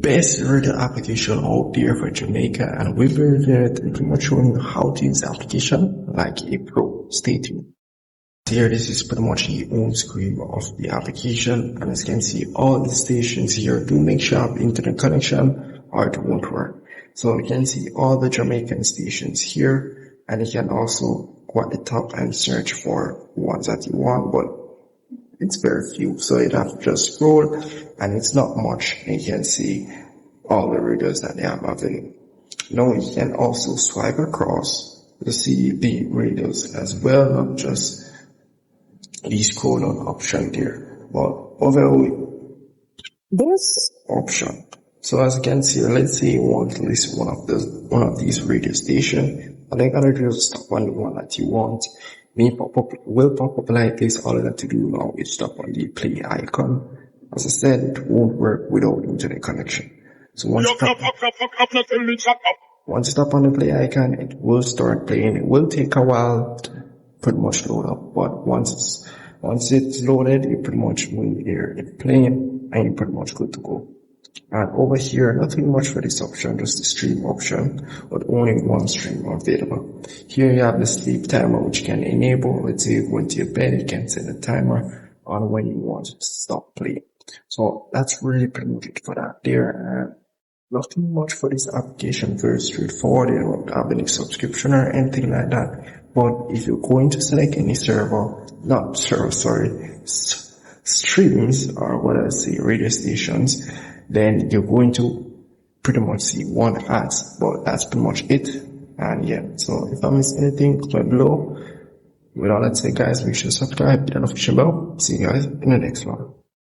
best radio application out there for Jamaica, and we'll be pretty much showing you how to use the application like a pro. Stay tuned. Here, this is pretty much the home screen of the application, and as you can see, all the stations here. Do make sure you have internet connection or it won't work. So you can see all the Jamaican stations here, and you can also go at the top and search for ones that you want, but it's very few, so you'd have to just scroll, and it's not much, and you can see all the radios that they have available. Now you can also swipe across to see the radios as well, not just the scroll down option there, but overall this option. So as you can see, let's say you want to list one of these radio stations, and then gonna just stop on the one that you want. Will pop up like this. All you have to do now is stop on the play icon. As I said, it won't work without internet connection. So once you stop on the play icon, it will start playing. It will take a while to pretty much load up, but once it's loaded, you pretty much will hear it playing, and you're pretty much good to go. And over here, nothing much for this option, just the stream option, but only one stream available. Here you have the sleep timer, which you can enable. Let's say you go into your bed, you can set a timer on when you want to stop playing. So that's really pretty much it for that there. Nothing much for this application, very straightforward. You don't have any subscription or anything like that. But if you're going to select any streams, or what I say, radio stations, then you're going to pretty much see one ads, but that's pretty much it. And yeah, so if I miss anything, comment below. With all that said, guys, make sure to subscribe, hit the notification bell. See you guys in the next one.